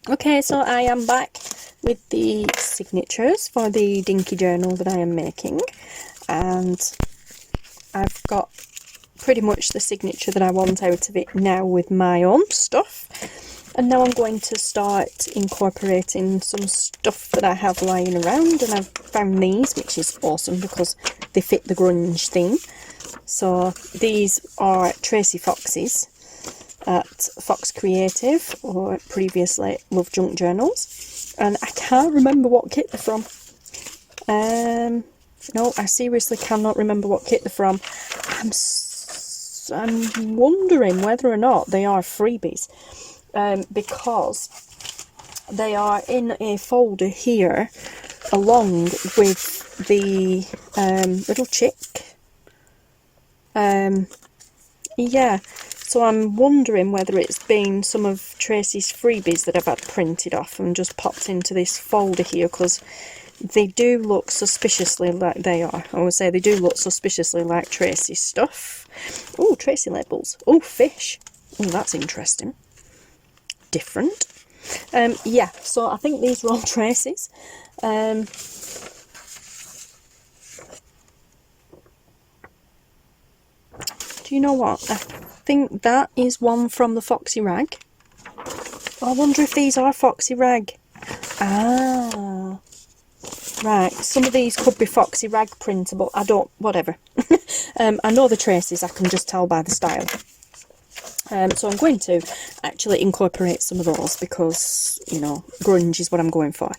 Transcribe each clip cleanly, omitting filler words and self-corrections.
Okay, so I am back with the signatures for the dinky journal that I am making, and I've got pretty much the signature that I want out of it now with my own stuff. And now I'm going to start incorporating some stuff that I have lying around, and I've found these, which is awesome because they fit the grunge theme. So these are Tracie Foxes at Fox Creative, or previously LoveJunk journals, and I can't remember what kit they're from. No, I seriously cannot remember what kit they're from. I'm wondering whether or not they are freebies, because they are in a folder here along with the little chick. Yeah, so I'm wondering whether it's been some of Tracie's freebies that I've had printed off and just popped into this folder here, because they do look suspiciously like they are. I would say they do look suspiciously like Tracie stuff. Oh, Tracie labels. Oh, fish. Oh, that's interesting. Different. Yeah, so I think these are all Tracie's. Do you know what? I think that is one from the Foxy Rag. I wonder if these are Foxy Rag. Ah. Right, some of these could be Foxy Rag printable. I don't, whatever. I know the Tracies, I can just tell by the style. So I'm going to actually incorporate some of those because, you know, grunge is what I'm going for.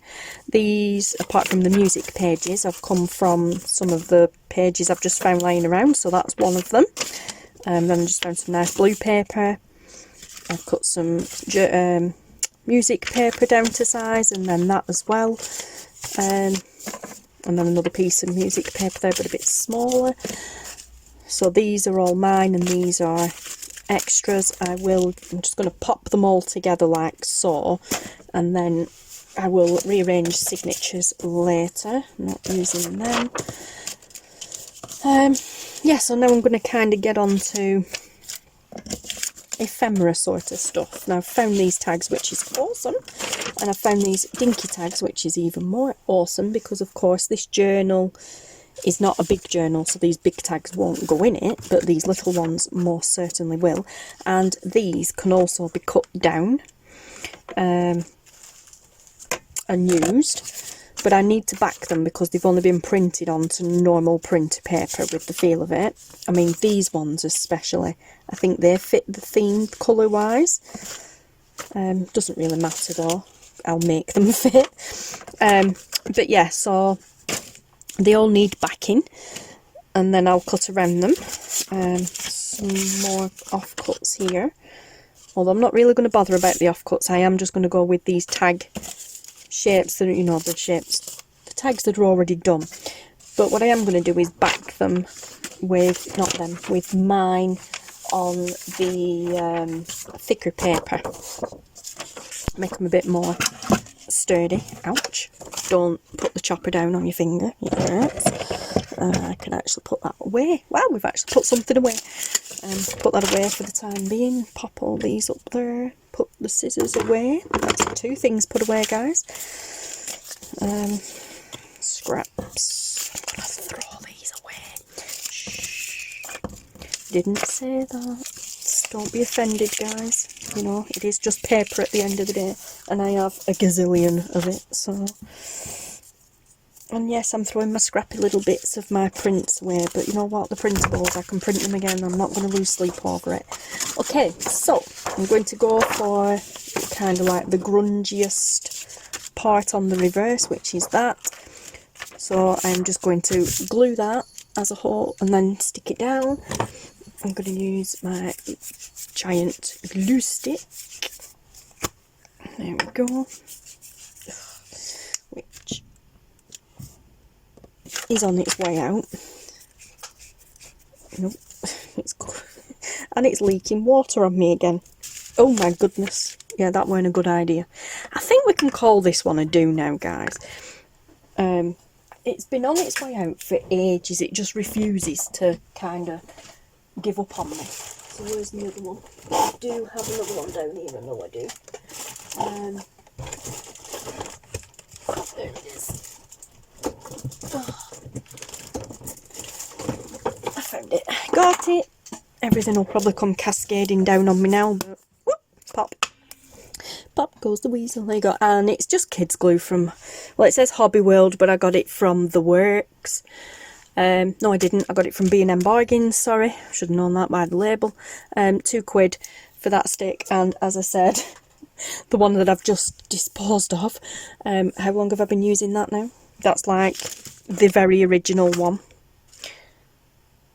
These, apart from the music pages, have come from some of the pages I've just found lying around, so that's one of them. Then I just found some nice blue paper. I've cut some music paper down to size, and then that as well. And then another piece of music paper there, but a bit smaller. So these are all mine, and these are extras. I'm just going to pop them all together like so, and then I will rearrange signatures later. I'm not using them. Yeah, so now I'm going to kind of get on to ephemera sort of stuff. Now I've found these tags, which is awesome, and I've found these dinky tags, which is even more awesome, because of course this journal is not a big journal, so these big tags won't go in it, but these little ones most certainly will. And these can also be cut down and used, but I need to back them because they've only been printed onto normal printer paper with the feel of it. I mean, these ones especially, I think they fit the theme colour wise. Doesn't really matter though, I'll make them fit. But yeah, so they all need backing, and then I'll cut around them. Some more offcuts here, although I'm not really going to bother about the offcuts. I am just going to go with these tag shapes that are, you know, the tags that are already done. But what I am going to do is back them with, not them, with mine on the thicker paper. Make them a bit more sturdy. Ouch. Don't put the chopper down on your finger. It hurts. I can actually put that away. Wow, we've actually put something away. Put that away for the time being. Pop all these up there. Put the scissors away. That's 2 things put away, guys. Scraps. I'm gonna throw these away. Shh. Didn't say that. Don't be offended, guys. You know, it is just paper at the end of the day, and I have a gazillion of it, so. And yes, I'm throwing my scrappy little bits of my prints away, but you know what, the printables, I can print them again. I'm not going to lose sleep over it. Okay, so I'm going to go for kind of like the grungiest part on the reverse, which is that. So I'm just going to glue that as a whole and then stick it down. I'm going to use my giant glue stick. There we go. Which is on its way out. Nope. It's and it's leaking water on me again. Oh my goodness. Yeah, that weren't a good idea. I think we can call this one a do now, guys. It's been on its way out for ages. It just refuses to kind of give up on me. So where's the other one? I do have another one down here. I know I do. There it is. Oh. I found it. Got it. Everything will probably come cascading down on me now, but whoop, pop. Pop goes the weasel. There you go. And it's just kids glue from, well, it says Hobby World, but I got it from The Works. No, I didn't. I got it from B&M Bargains, sorry. Should have known that by the label. £2 for that stick. And as I said, the one that I've just disposed of, how long have I been using that now? That's like the very original one.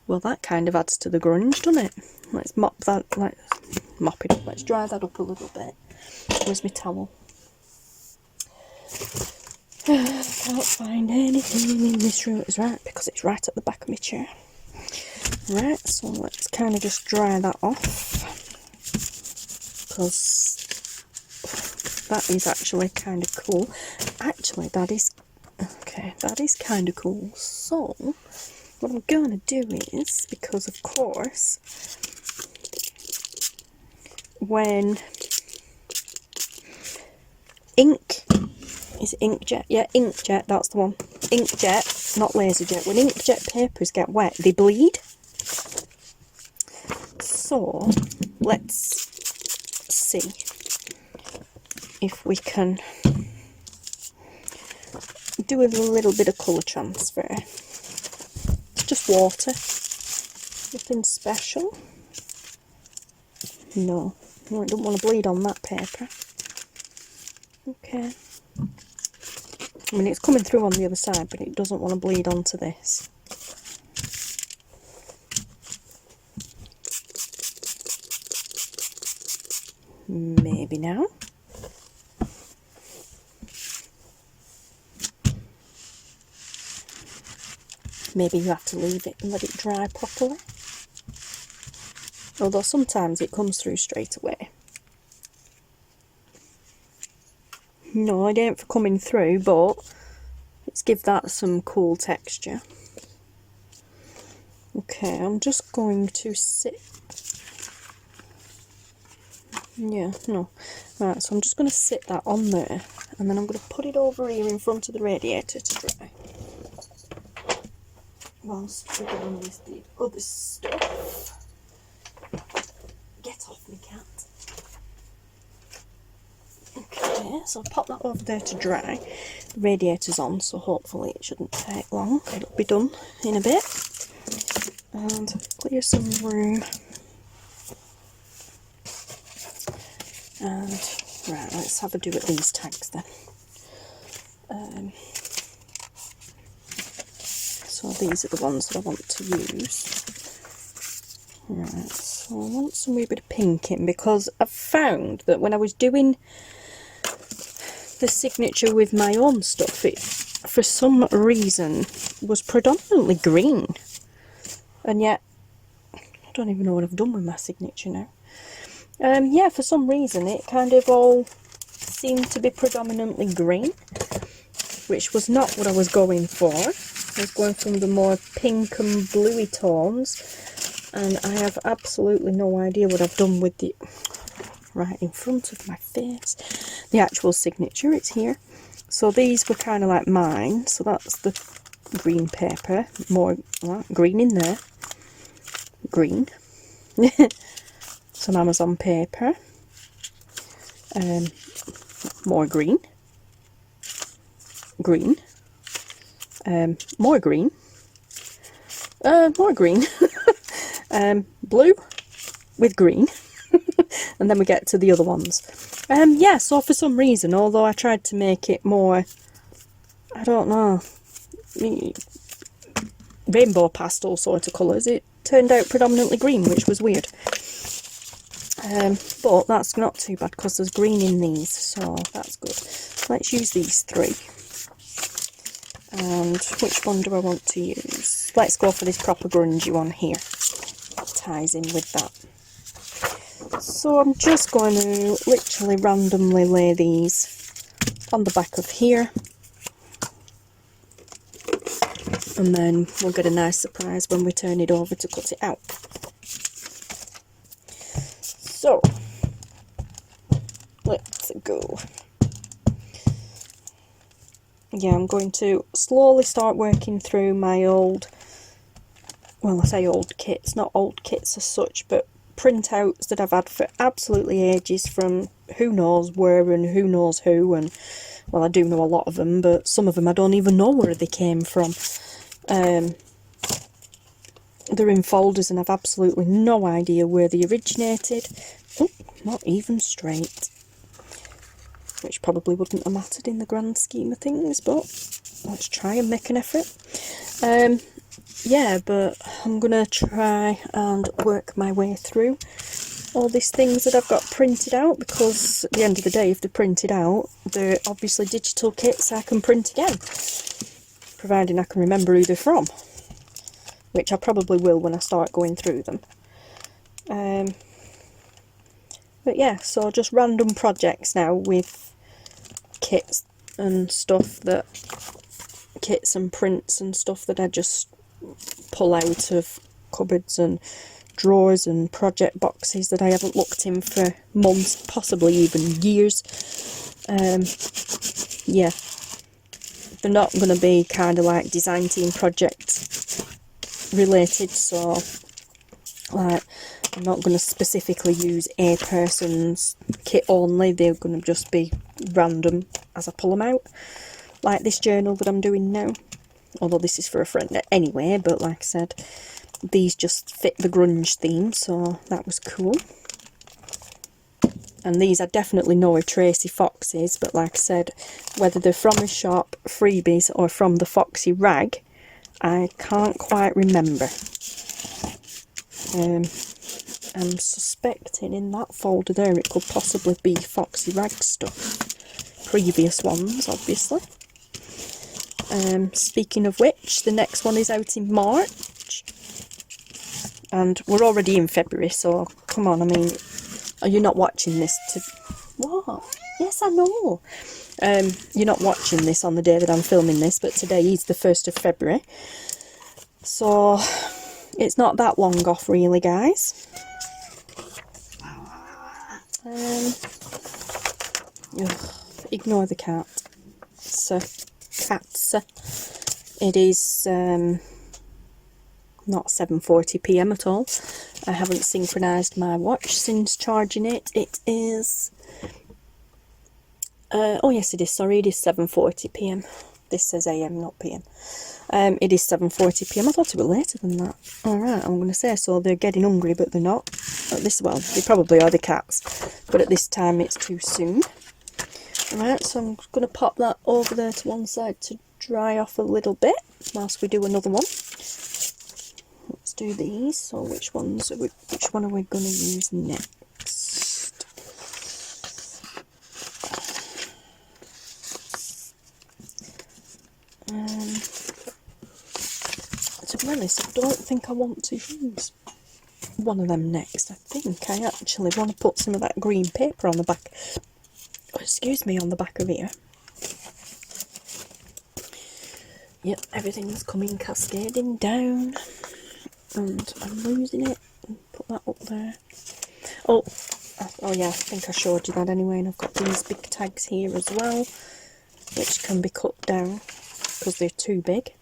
Well, that kind of adds to the grunge, doesn't it? Let's mop that, let's mop it up. Let's dry that up a little bit. Where's my towel? Can't find anything in this room. It's right, because it's right at the back of my chair. Right, so let's kind of just dry that off. Because that is actually kind of cool. Actually, that is, okay, that is kind of cool. So, what I'm going to do is, because of course, when ink, is it inkjet? Yeah, inkjet, that's the one. Inkjet, not laserjet. When inkjet papers get wet, they bleed. So, let's see if we can do a little bit of colour transfer. Just water, nothing special. No, I don't want to bleed on that paper. Okay. I mean, it's coming through on the other side, but it doesn't want to bleed onto this. Maybe now. Maybe you have to leave it and let it dry properly. Although sometimes it comes through straight away. No, it ain't for coming through, but let's give that some cool texture. Okay, I'm just going to sit. Yeah, no. Right, so I'm just going to sit that on there, and then I'm going to put it over here in front of the radiator to dry. Whilst we're going with the other stuff. Get off me, cat. Okay, so I'll pop that over there to dry. The radiator's on, so hopefully it shouldn't take long. It'll be done in a bit. And clear some room. And, right, let's have a do at these tags then. So these are the ones that I want to use. Right, so I want some wee bit of pink in, because I've found that when I was doing the signature with my own stuff, it for some reason was predominantly green. And yet, I don't even know what I've done with my signature now. Yeah, for some reason it kind of all seemed to be predominantly green, which was not what I was going for. I was going from the more pink and bluey tones, and I have absolutely no idea what I've done with the, right in front of my face, the actual signature. It's here. So these were kind of like mine, so that's the green paper, more green in there, green. Some Amazon paper, more green, green, more green, more green, blue with green, and then we get to the other ones. Yeah, so for some reason, although I tried to make it more, I don't know, rainbow pastel sort of colours, it turned out predominantly green, which was weird. But that's not too bad because there's green in these, so that's good. Let's use these three. And which one do I want to use? Let's go for this proper grungy one here. ties in with that. So I'm just going to literally randomly lay these on the back of here, and then we'll get a nice surprise when we turn it over to cut it out. So let's go. Yeah, I'm going to slowly start working through my old, well, I say old kits, not old kits as such, but printouts that I've had for absolutely ages from who knows where and who knows who, and well, I do know a lot of them, but some of them I don't even know where they came from. They're in folders and I've absolutely no idea where they originated. Oh, not even straight. Which probably wouldn't have mattered in the grand scheme of things, but let's try and make an effort. Yeah, but I'm going to try and work my way through all these things that I've got printed out, because at the end of the day, if they're printed out, they're obviously digital kits I can print again, providing I can remember who they're from, which I probably will when I start going through them. But yeah, so just random projects now with kits and stuff that, kits and prints and stuff that I just pull out of cupboards and drawers and project boxes that I haven't looked in for months, possibly even years. Yeah, they're not going to be kind of like design team project related, so like I'm not going to specifically use a person's kit only, they're going to just be random as I pull them out, like this journal that I'm doing now, although this is for a friend anyway, but like I said, these just fit the grunge theme, so that was cool. And these I definitely know are Tracie Foxes, but like I said, whether they're from a shop, freebies, or from the Foxy rag, I can't quite remember. I'm suspecting in that folder there it could possibly be Foxy rag stuff. Previous ones, obviously. Speaking of which, the next one is out in March. And we're already in February, so come on, I mean, are you not watching this to... What? Yes, I know. You're not watching this on the day that I'm filming this, but today is the 1st of February. So, it's not that long off really, guys. Ignore the cat. So, cats. It is not 7:40 p.m. at all. I haven't synchronised my watch since charging it. It is... oh yes it is, sorry, it is 7:40 p.m. This says AM, not PM. It is 7:40 p.m. I thought it was later than that. Alright, I'm going to say, so they're getting hungry, but they're not. At this, well, they probably are the cats, but at this time it's too soon. Alright, so I'm going to pop that over there to one side to dry off a little bit, whilst we do another one. Let's do these. So which one are we going to use next? To be honest, I don't think I want to use one of them next. I think I actually want to put some of that green paper on the back. Oh, excuse me, on the back of here. Yep, everything's coming cascading down. And I'm losing it. Put that up there. Oh yeah, I think I showed you that anyway, and I've got these big tags here as well, which can be cut down because they're too big.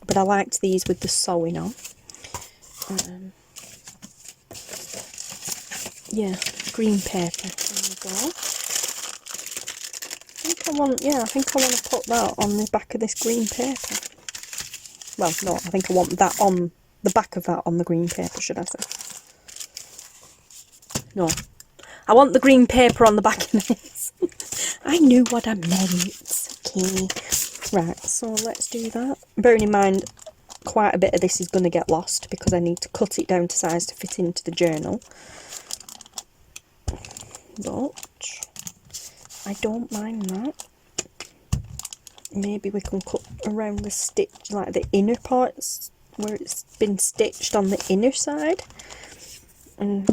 But I liked these with the sewing on. Yeah, green paper. There we go. I think I want to put that on the back of this green paper. Well, no, I think I want that on the back of that on the green paper, should I say? No, I want the green paper on the back of this. I knew what I meant. Okay. Right, so let's do that. Bearing in mind, quite a bit of this is going to get lost because I need to cut it down to size to fit into the journal. But I don't mind that. Maybe we can cut around the stitch, like the inner parts where it's been stitched on the inner side. and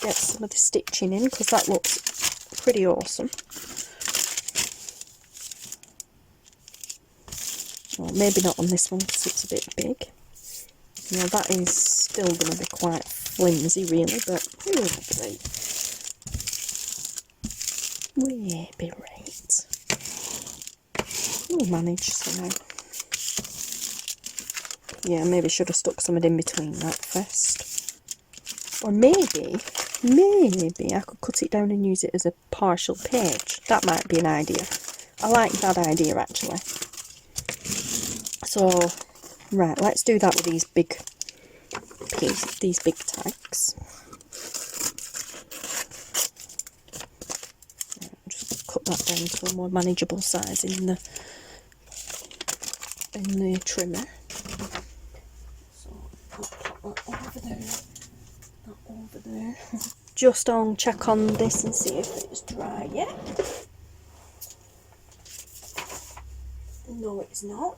get some of the stitching in, because that looks pretty awesome. Well, maybe not on this one because it's a bit big. Now that is still going to be quite flimsy really, but we'll be right. We'll manage somehow. Yeah, maybe should have stuck something in between that first. Or maybe I could cut it down and use it as a partial page. That might be an idea. I like that idea actually. So, right, let's do that with these big pieces, these big tags. Just cut that down to a more manageable size in the trimmer. So, put that over there, that over there. Just on check on this and see if it's dry yet. No, it's not.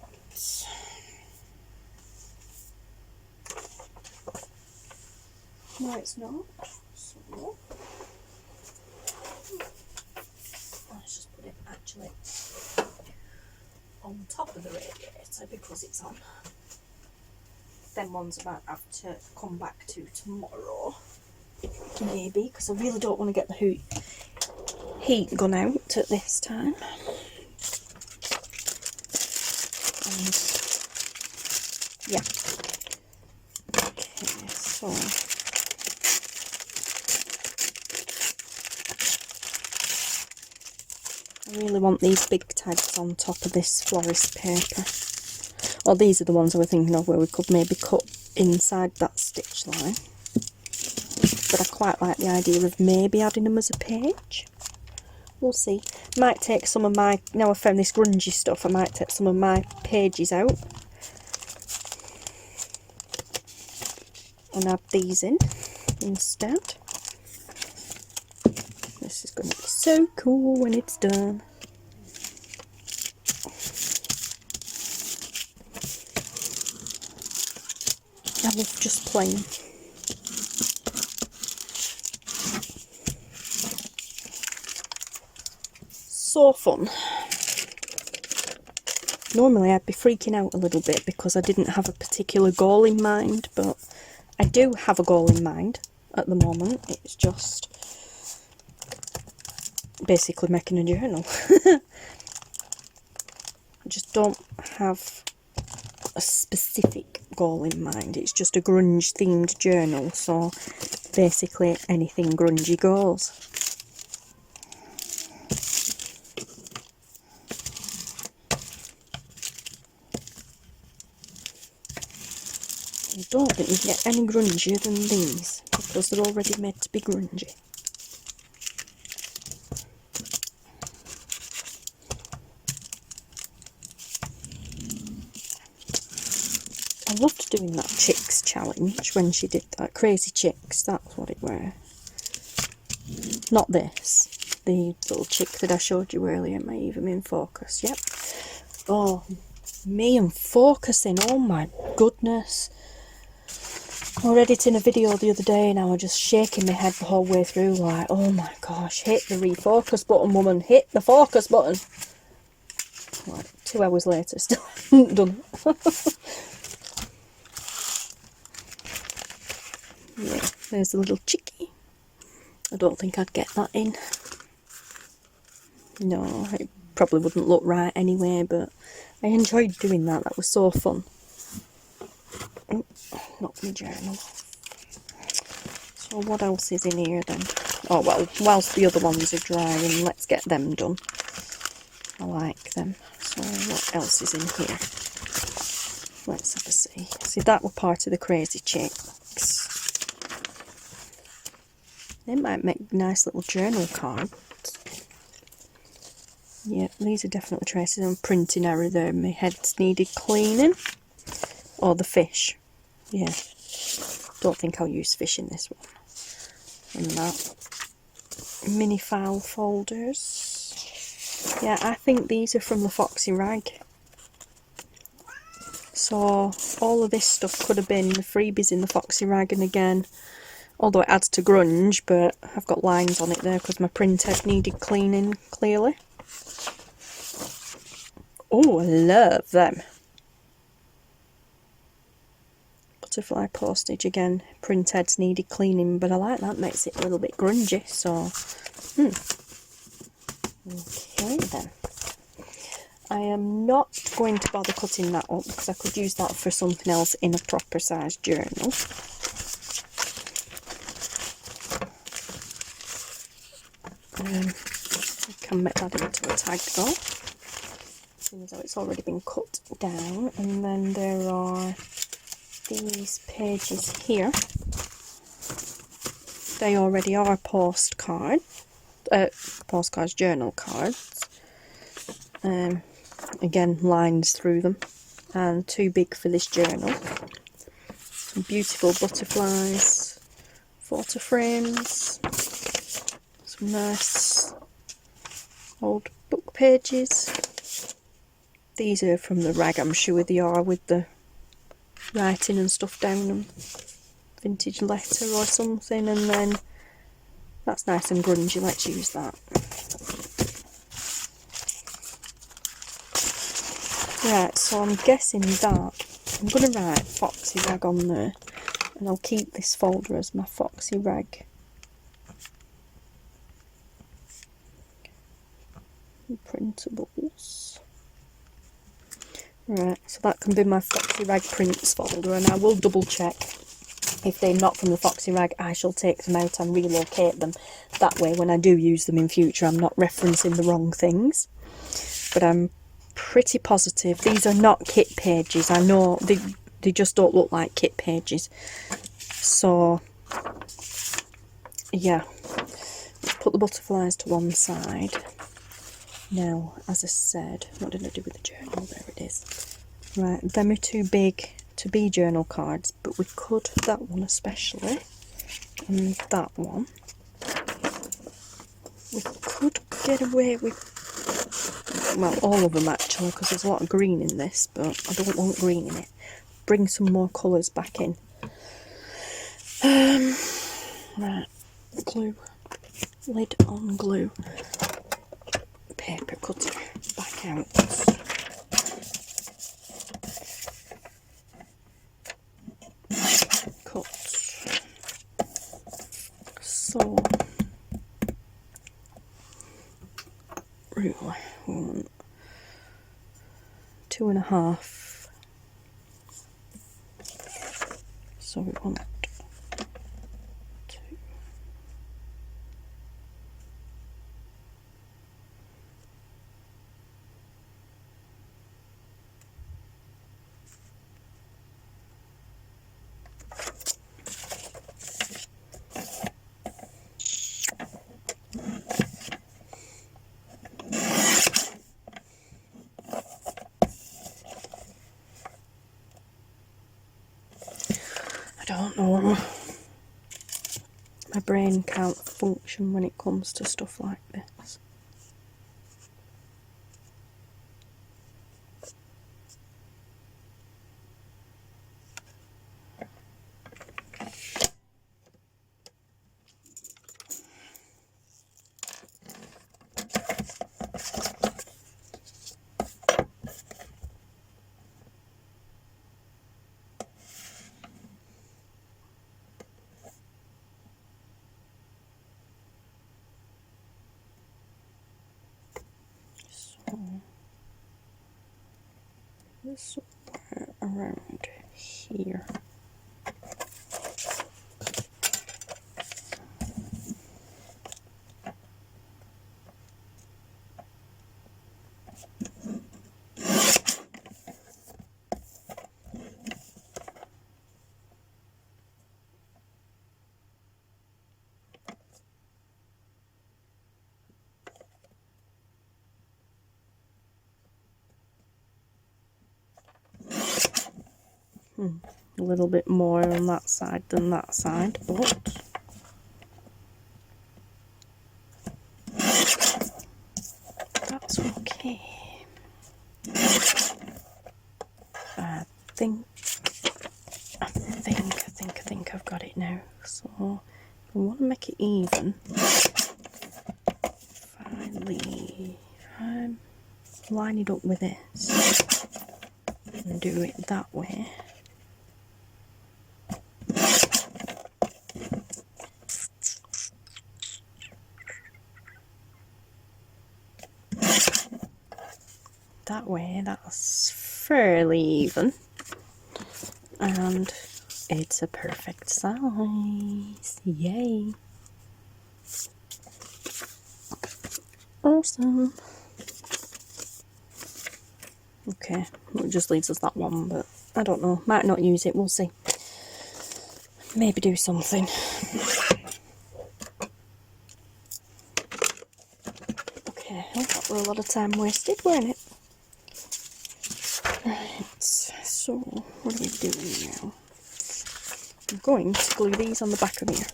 No, it's not. So, let's just put it actually on top of the radiator because it's on. Them ones I might have to come back to tomorrow, maybe, because I really don't want to get the heat gun out at this time. And yeah. Okay, so I really want these big tags on top of this florist paper. Or these are the ones I was thinking of where we could maybe cut inside that stitch line. But I quite like the idea of maybe adding them as a page. We'll see. Might take some of my, now I've found this grungy stuff, I might take some of my pages out and add these in instead. This is going to be so cool when it's done. I love just playing. So fun. Normally I'd be freaking out a little bit because I didn't have a particular goal in mind, but I do have a goal in mind at the moment. It's just basically making a journal. I just don't have a specific goal in mind. It's just a grunge themed journal, so basically anything grungy goes. I don't think you can get any grungier than these because they're already made to be grungy. I loved doing that Chicks challenge when she did that. Crazy Chicks, that's what it were. Not this. The little chick that I showed you earlier might even be in focus. Yep. Oh, me and focusing. Oh my goodness. I was editing a video the other day and I was just shaking my head the whole way through like, oh my gosh, hit the refocus button, woman. Hit the focus button. Like 2 hours later, still haven't done it. Yeah, there's a little chickie. I don't think I'd get that in. No, it probably wouldn't look right anyway, but I enjoyed doing that. That was so fun. Oh, not my journal. So what else is in here then? Oh well, whilst the other ones are drying, let's get them done. I like them. So what else is in here? Let's have a see. See, that were part of the Crazy Chicks. They might make nice little journal cards. Yeah, these are definitely traces on printing error there. My head's needed cleaning. Or the fish. Yeah. Don't think I'll use fish in this one. And that. Mini file folders. Yeah, I think these are from the Foxy Rag. So all of this stuff could have been the freebies in the Foxy Rag, and again, although it adds to grunge, but I've got lines on it there because my print head needed cleaning, clearly. Oh, I love them. Butterfly postage again, print heads needed cleaning, but I like that, makes it a little bit grungy, so okay then. I am not going to bother cutting that up because I could use that for something else in a proper size journal. I can make that into a tag though, seeing as though it's already been cut down. And then there are these pages here. They already are postcards, journal cards. Again, lines through them, and too big for this journal. Some beautiful butterflies, photo frames, some nice old book pages. These are from the rag, I'm sure they are, with the writing and stuff down them. Vintage letter or something, and then that's nice and grungy, let's use that. Right, so I'm guessing that I'm going to write Foxy Rag on there, and I'll keep this folder as my Foxy Rag printables. Right, so that can be my Foxy Rag prints folder, and I will double check. If they're not from the Foxy Rag, I shall take them out and relocate them. That way, when I do use them in future, I'm not referencing the wrong things. But I'm pretty positive these are not kit pages. I know they just don't look like kit pages. So, yeah. Let's put the butterflies to one side. Now, as I said, what did I do with the journal? There it is. Right, them are too big to be journal cards, but we could, that one especially, and that one, we could get away with, well, all of them actually, because there's a lot of green in this, but I don't want green in it. Bring some more colours back in. Right, glue, lid on glue, paper cutter back out. Cut. So, ruler, 2.5. So we want 2. I don't know. My brain can't function when it comes to stuff like this. Somewhere around here. A little bit more on that side than that side, but that's okay. I think I've got it now. So I want to make it even. Line it up with this and do it that way. That way, that's fairly even, and it's a perfect size. Yay! Awesome. Okay, it just leaves us that one, but I don't know, might not use it, we'll see. Maybe do something. Okay, well, that was a lot of time wasted, weren't it? Right, so what are we doing now? I'm going to glue these on the back of here.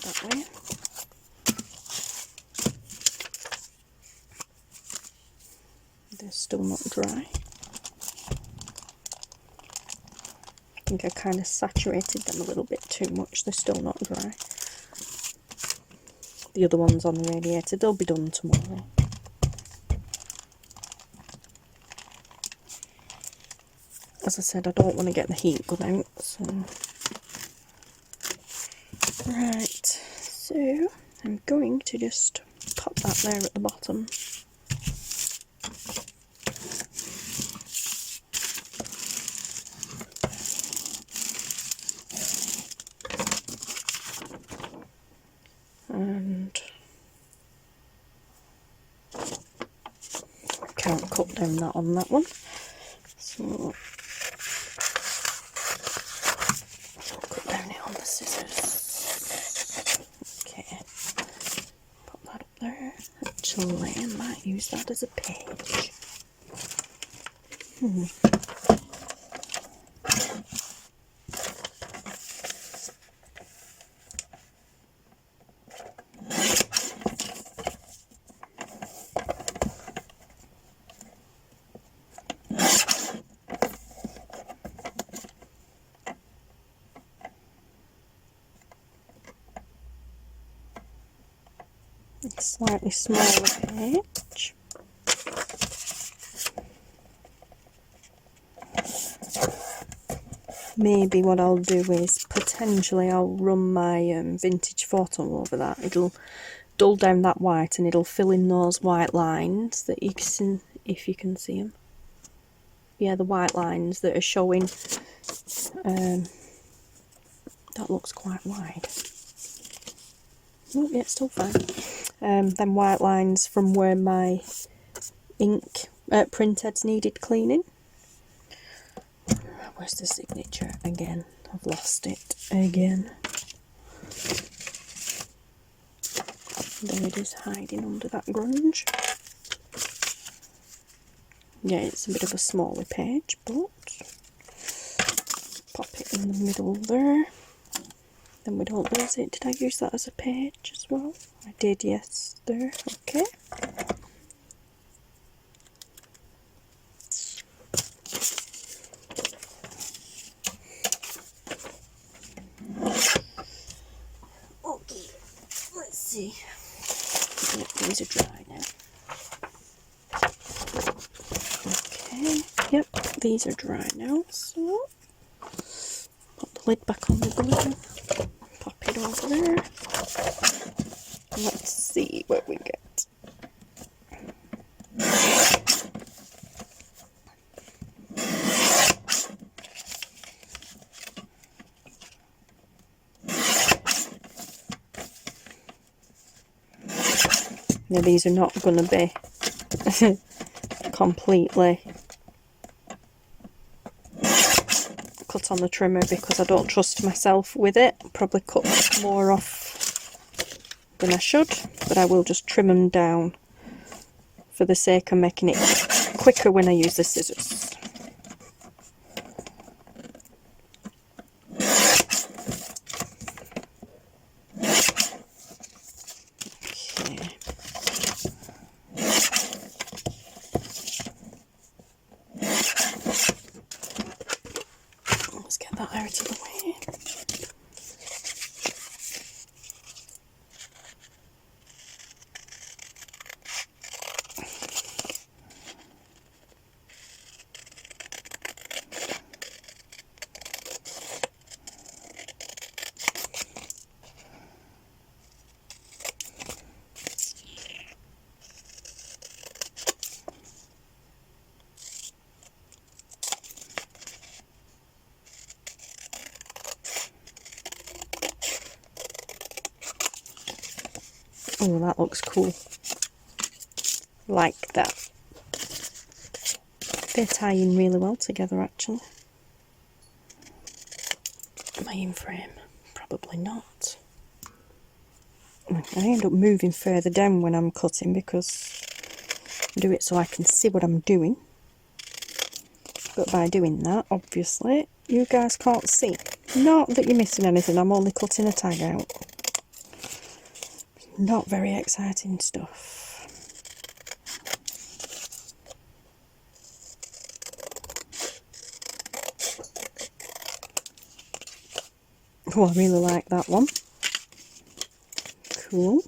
That way. They're still not dry. I think I kind of saturated them a little bit too much. They're still not dry. The other ones on the radiator, they'll be done tomorrow. As I said, I don't want to get the heat gun out, so... Right, so I'm going to just pop that there at the bottom. And I can't cut down that on that one, so I'll cut down it on the scissors. Okay, pop that up there. Actually, I might use that as a page. A slightly smaller page. Maybe what I'll do is potentially I'll run my vintage photo over that. It'll dull down that white and it'll fill in those white lines that you can, if you can see them. Yeah, the white lines that are showing. That looks quite wide. Oh, yeah, it's still fine. Them white lines from where my ink printheads needed cleaning. Where's the signature again? I've lost it again. There it is, hiding under that grunge. Yeah, it's a bit of a smaller page, but pop it in the middle there. Then we don't lose it. Did I use that as a page as well? I did, yes, there, okay. Okay, let's see. Yep, these are dry now. Okay, yep, these are dry now, so put the lid back on the glue. Pop it over there. Let's see what we get. Now these are not going to be completely cut on the trimmer because I don't trust myself with it. I'll probably cut more off than I should, but I will just trim them down for the sake of making it quicker when I use the scissors. Okay. Let's get that that out of the way. Oh, that looks cool. Like that. They tie in really well together, actually. Am I in frame? Probably not. I end up moving further down when I'm cutting because I do it so I can see what I'm doing. But by doing that, obviously, you guys can't see. Not that you're missing anything, I'm only cutting a tag out. Not very exciting stuff. Oh, I really like that one. Cool.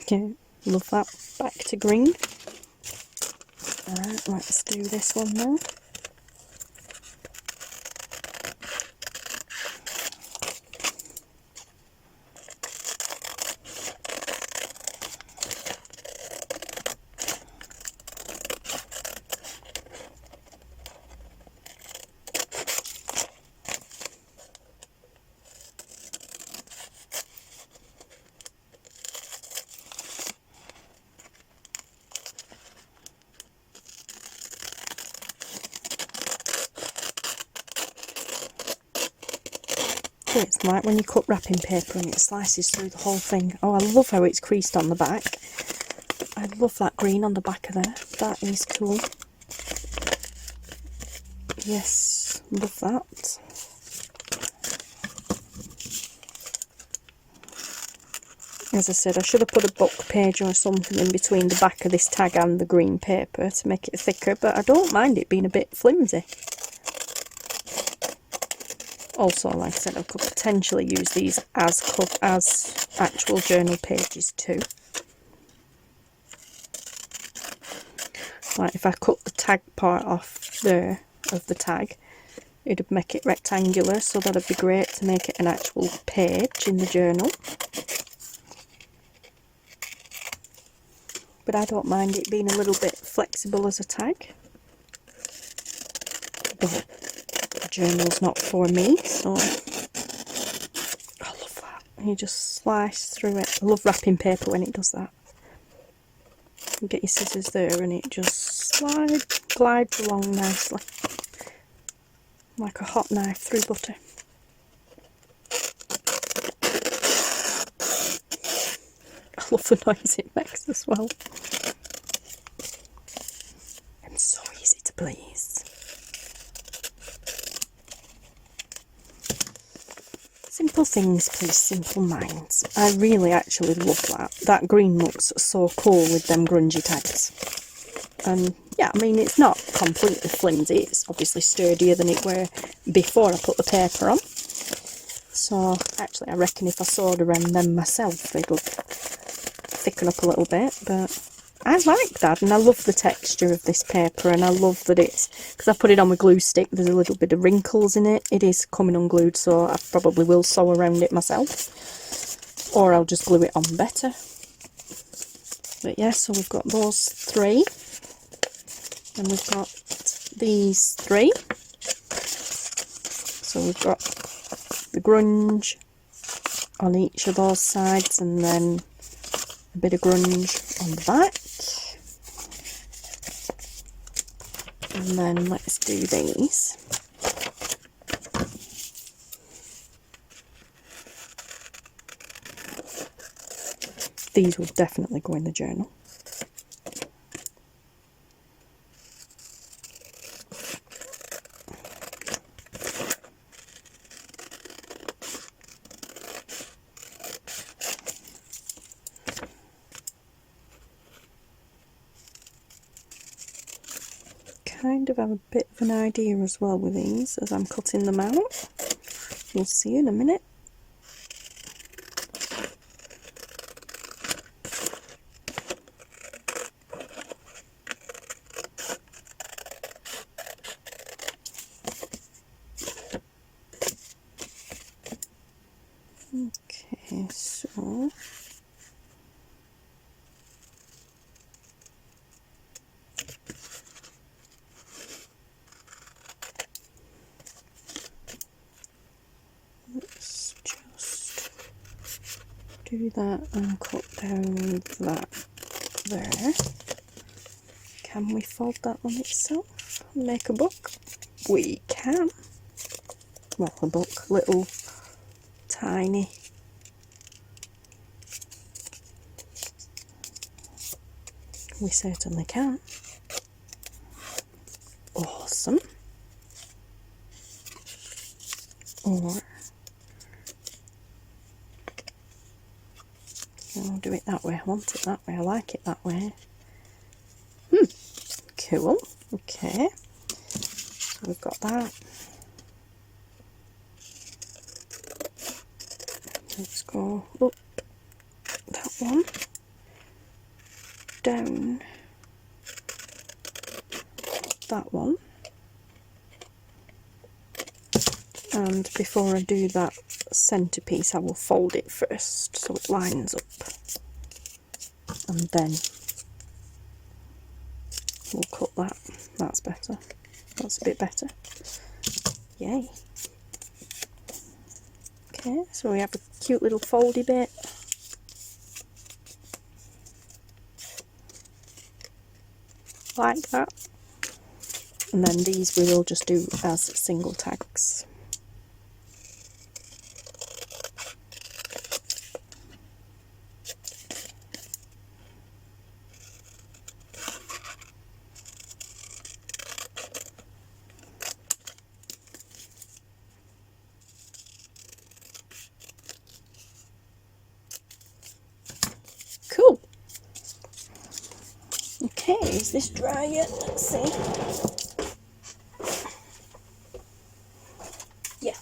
Okay, love that. Back to green. Alright, let's do this one now. It's like when you cut wrapping paper and it slices through the whole thing. Oh, I love how it's creased on the back. I love that green on the back of there. That is cool. Yes, love that. As I said, I should have put a book page or something in between the back of this tag and the green paper to make it thicker, but I don't mind it being a bit flimsy. Also, like I said, I could potentially use these as actual journal pages too. Like if I cut the tag part off there of the tag, it'd make it rectangular, so that'd be great to make it an actual page in the journal. But I don't mind it being a little bit flexible as a tag. But the journal's not for me, so I love that. You just slice through it. I love wrapping paper when it does that. You get your scissors there and it just glides along nicely. Like a hot knife through butter. I love the noise it makes as well. I'm so easy to please. Simple things please simple minds. I really actually love that. That green looks so cool with them grungy tags. And yeah, I mean, it's not completely flimsy. It's obviously sturdier than it were before I put the paper on. So actually I reckon if I sewed around them myself, it'll thicken up a little bit, but I like that, and I love the texture of this paper, and I love that it's, because I put it on with glue stick, there's a little bit of wrinkles in it. It is coming unglued, so I probably will sew around it myself, or I'll just glue it on better. But yeah, so we've got those three, and we've got these three. So we've got the grunge on each of those sides, and then a bit of grunge on the back. And then let's do these. These will definitely go in the journal. Kind of have a bit of an idea as well with these as I'm cutting them out. You'll see in a minute. Okay, so let's just do that and cut down that there. Can we fold that on itself and make a book? We can. Well, a book, little tiny. We certainly can. Awesome. Or I'll do it that way. I want it that way. I like it that way. Cool. Okay. So we've got that. Let's go up that one. Down that one. And before I do that centerpiece, I will fold it first so it lines up. And then we'll cut that. That's better. That's a bit better. Yay. Okay, so we have a cute little foldy bit. Like that. And then these we will just do as single tags. Cool. Okay, is this dry yet? Let's see. Yeah.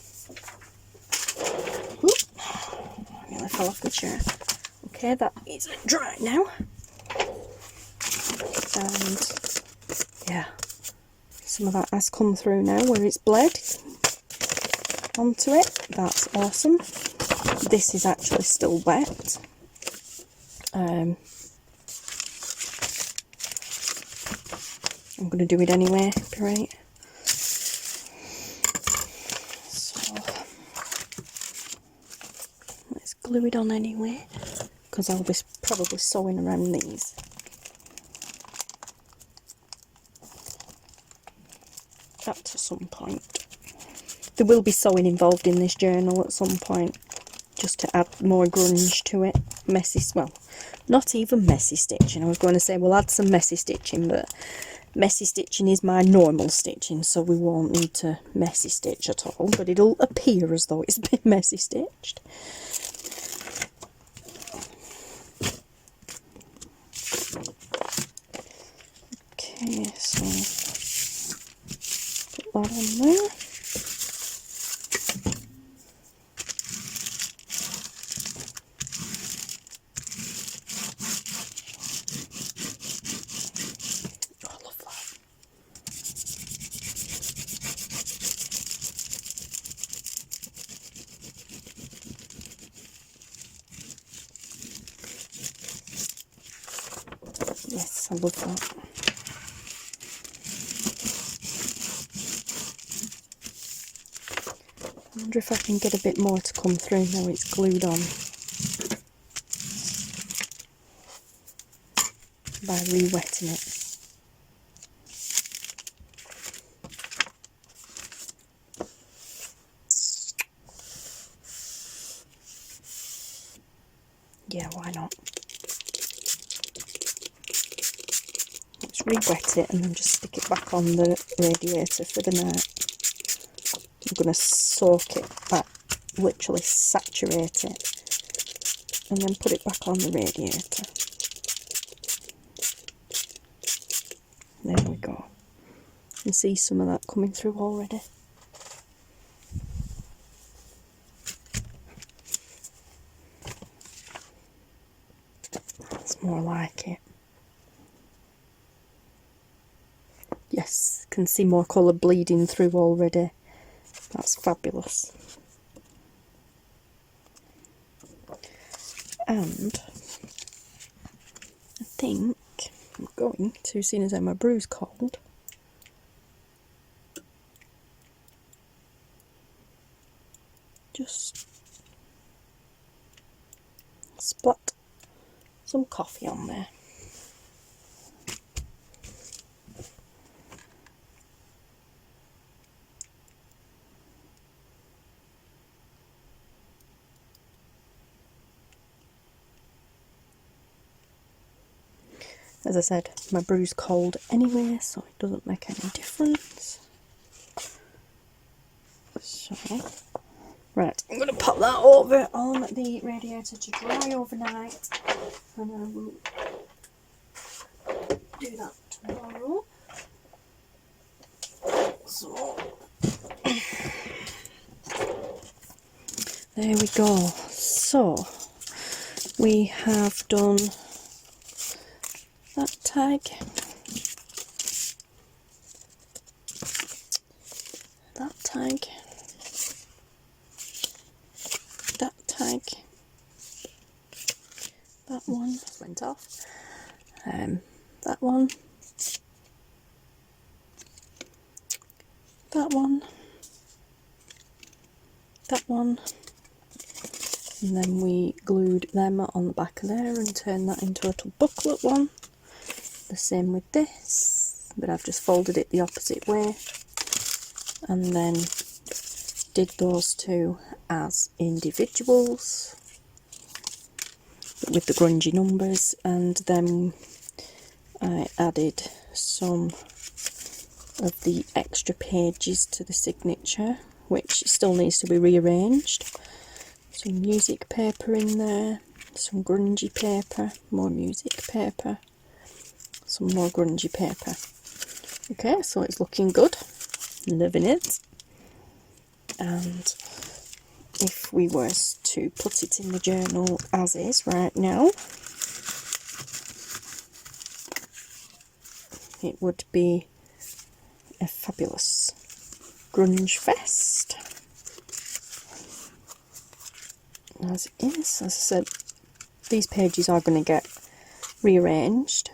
Oop. I nearly fell off the chair. Okay, that is dry now. And yeah, some of that has come through now where it's bled onto it. That's awesome. This is actually still wet. I'm going to do it anyway, right? So let's glue it on anyway, because I'll be probably sewing around these. Up to some point. There will be sewing involved in this journal at some point, just to add more grunge to it. Messy, well, not even messy stitching. I was going to say we'll add some messy stitching, but messy stitching is my normal stitching, so we won't need to messy stitch at all, but it'll appear as though it's been messy stitched. Okay, so put that on there. Yes, I love that. I wonder if I can get a bit more to come through now it's glued on by re-wetting it. Yeah, why not? re-wet it, and then just stick it back on the radiator for the night. I'm going to soak it back, literally saturate it, and then put it back on the radiator. There we go. You can see some of that coming through already. That's more like it. Yes, can see more colour bleeding through already. That's fabulous. And I think I'm going to, seeing as how my brew's cold, just splat some coffee on there. As I said, my brew's cold anyway, so it doesn't make any difference. So, right, I'm going to pop that over on the radiator to dry overnight, and I will do that tomorrow. So, there we go. So, we have done that tag, that tag, that tag, that one went off, that one, that one, that one, and then we glued them on the back of there and turned that into a little booklet one. The same with this, but I've just folded it the opposite way, and then did those two as individuals with the grungy numbers, and then I added some of the extra pages to the signature, which still needs to be rearranged. Some music paper in there, some grungy paper, more music paper, some more grungy paper. Okay, so it's looking good, loving it. And if we were to put it in the journal as is right now, it would be a fabulous grunge fest. As it is, as I said, these pages are going to get rearranged.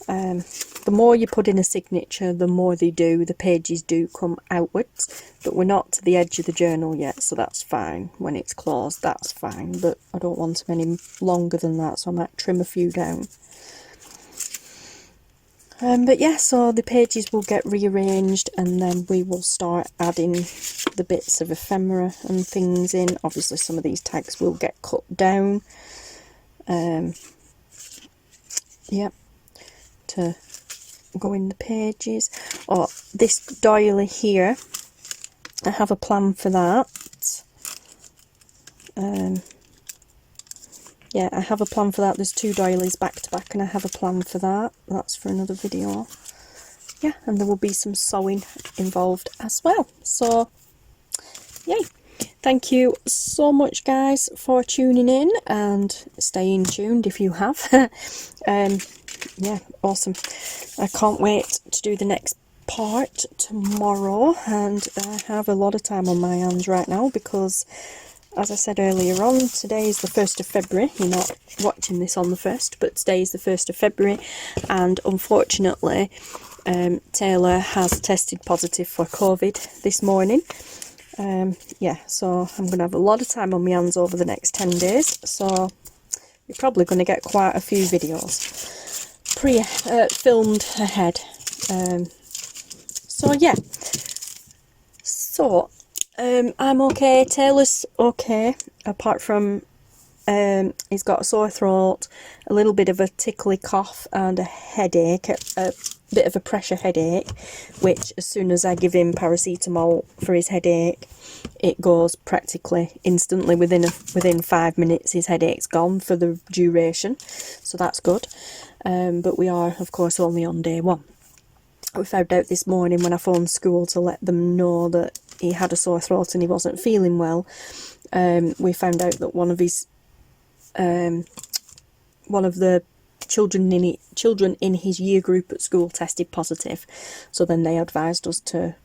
The more you put in a signature, the more they do, the pages do come outwards, but we're not to the edge of the journal yet, so that's fine. When it's closed, that's fine, but I don't want them any longer than that, so I might trim a few down. But yeah, so the pages will get rearranged, and then we will start adding the bits of ephemera and things in. Obviously some of these tags will get cut down. Yep, to go in the pages. Oh, this doily here, I have a plan for that. Yeah, I have a plan for that. There's two doilies back to back, and I have a plan for that. That's for another video. Yeah, and there will be some sewing involved as well. So, yay. Thank you so much, guys, for tuning in, and staying tuned if you have. Yeah, awesome. I can't wait to do the next part tomorrow, and I have a lot of time on my hands right now because, as I said earlier on, today is the 1st of February. You're not watching this on the 1st, but today is the 1st of February, and unfortunately Taylor has tested positive for COVID this morning. Yeah, so I'm going to have a lot of time on my hands over the next 10 days, so you're probably going to get quite a few videos filmed ahead. So yeah, so I'm okay, Taylor's okay, apart from he's got a sore throat, a little bit of a tickly cough and a headache, bit of a pressure headache, which as soon as I give him paracetamol for his headache, it goes practically instantly. Within 5 minutes his headache's gone for the duration, so that's good. But we are of course only on day 1. We found out this morning when I phoned school to let them know that he had a sore throat and he wasn't feeling well. We found out that one of the children in his year group at school tested positive, so then they advised us to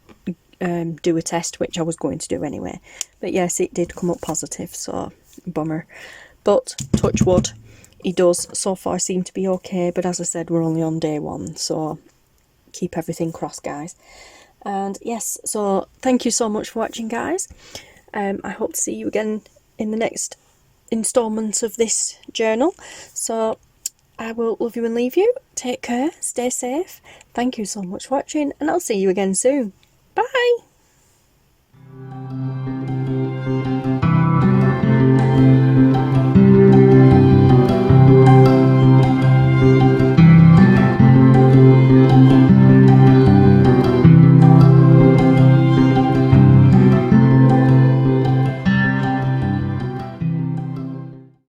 do a test, which I was going to do anyway. But yes, it did come up positive, so bummer. But touch wood, he does so far seem to be okay. But as I said, we're only on day 1, so keep everything crossed, guys. And yes, so thank you so much for watching, guys. I hope to see you again in the next installment of this journal. So I will love you and leave you. Take care, stay safe. Thank you so much for watching, and I'll see you again soon. Bye!